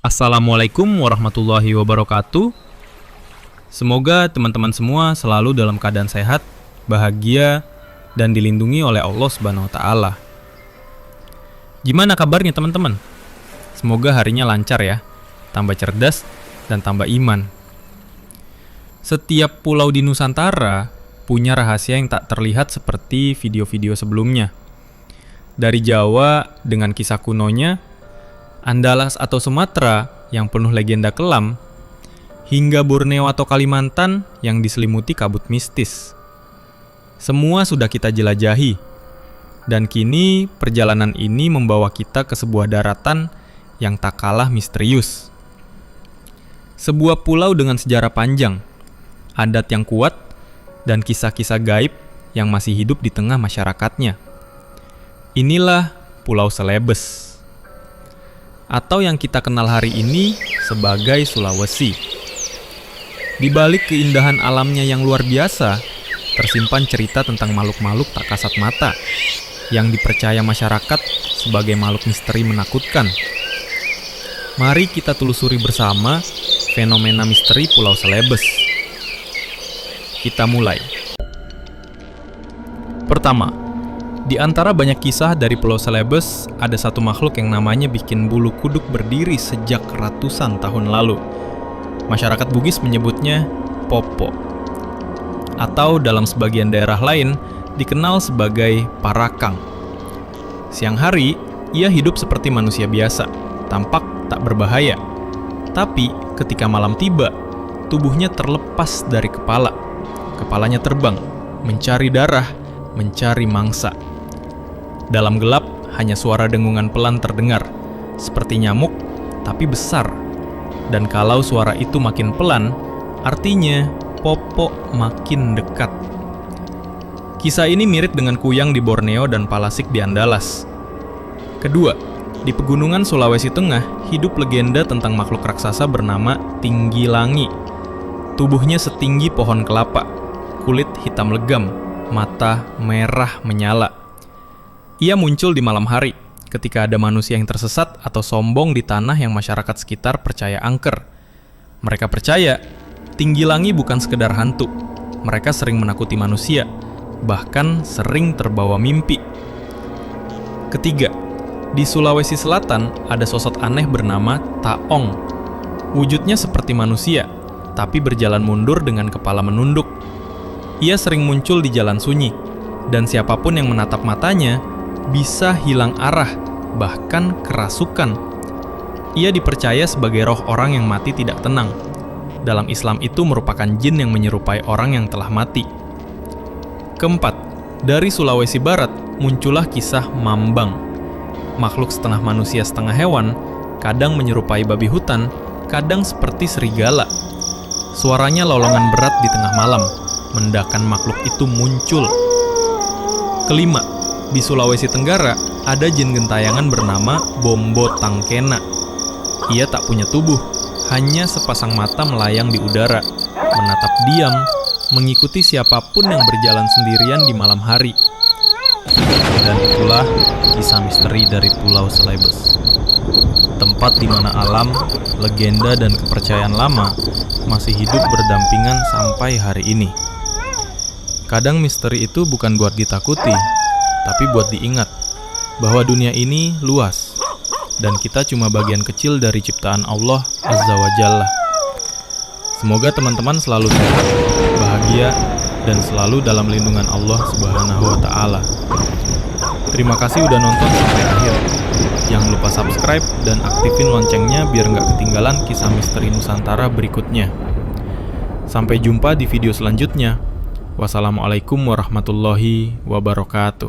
Assalamualaikum warahmatullahi wabarakatuh. Semoga teman-teman semua selalu dalam keadaan sehat, bahagia, dan dilindungi oleh Allah Subhanahu wa Ta'ala. Gimana kabarnya teman-teman? Semoga harinya lancar ya, tambah cerdas dan tambah iman. Setiap pulau di Nusantara punya rahasia yang tak terlihat seperti video-video sebelumnya. Dari Jawa dengan kisah kunonya, Andalas atau Sumatera yang penuh legenda kelam, hingga Borneo atau Kalimantan yang diselimuti kabut mistis. Semua sudah kita jelajahi, dan kini perjalanan ini membawa kita ke sebuah daratan yang tak kalah misterius. Sebuah pulau dengan sejarah panjang, adat yang kuat, dan kisah-kisah gaib yang masih hidup di tengah masyarakatnya. Inilah Pulau Celebes, atau yang kita kenal hari ini sebagai Sulawesi. Di balik keindahan alamnya yang luar biasa, tersimpan cerita tentang makhluk-makhluk tak kasat mata yang dipercaya masyarakat sebagai makhluk misteri menakutkan. Mari kita telusuri bersama fenomena misteri Pulau Celebes. Kita mulai. Pertama, di antara banyak kisah dari Pulau Celebes, ada satu makhluk yang namanya bikin bulu kuduk berdiri sejak ratusan tahun lalu. Masyarakat Bugis menyebutnya Popo, atau dalam sebagian daerah lain dikenal sebagai Parakang. Siang hari, ia hidup seperti manusia biasa, tampak tak berbahaya. Tapi ketika malam tiba, tubuhnya terlepas dari kepala. Kepalanya terbang, mencari darah, mencari mangsa. Dalam gelap, hanya suara dengungan pelan terdengar, seperti nyamuk, tapi besar. Dan kalau suara itu makin pelan, artinya Popo makin dekat. Kisah ini mirip dengan Kuyang di Borneo dan Palasik di Andalas. Kedua, di pegunungan Sulawesi Tengah, hidup legenda tentang makhluk raksasa bernama Tinggilangi. Tubuhnya setinggi pohon kelapa, kulit hitam legam, mata merah menyala. Ia muncul di malam hari, ketika ada manusia yang tersesat atau sombong di tanah yang masyarakat sekitar percaya angker. Mereka percaya, Tinggilangi bukan sekedar hantu. Mereka sering menakuti manusia, bahkan sering terbawa mimpi. Ketiga, di Sulawesi Selatan ada sosok aneh bernama Taong. Wujudnya seperti manusia, tapi berjalan mundur dengan kepala menunduk. Ia sering muncul di jalan sunyi, dan siapapun yang menatap matanya bisa hilang arah, bahkan kerasukan. Ia dipercaya sebagai roh orang yang mati tidak tenang. Dalam Islam itu merupakan jin yang menyerupai orang yang telah mati. Keempat, dari Sulawesi Barat muncullah kisah Mambang. Makhluk setengah manusia setengah hewan, kadang menyerupai babi hutan, kadang seperti serigala. Suaranya lolongan berat di tengah malam, mendakan makhluk itu muncul. Kelima, di Sulawesi Tenggara ada jin gentayangan bernama Bombo Tangkena. Ia tak punya tubuh, hanya sepasang mata melayang di udara, menatap diam, mengikuti siapapun yang berjalan sendirian di malam hari. Dan itulah kisah misteri dari Pulau Celebes, tempat di mana alam, legenda, dan kepercayaan lama masih hidup berdampingan sampai hari ini. Kadang misteri itu bukan buat ditakuti, tapi buat diingat bahwa dunia ini luas dan kita cuma bagian kecil dari ciptaan Allah Azza wa Jalla. Semoga teman-teman selalu sehat, bahagia, dan selalu dalam lindungan Allah Subhanahu wa Ta'ala. Terima kasih udah nonton sampai akhir. Jangan lupa subscribe dan aktifin loncengnya biar nggak ketinggalan kisah misteri Nusantara berikutnya. Sampai jumpa di video selanjutnya. Wassalamualaikum warahmatullahi wabarakatuh.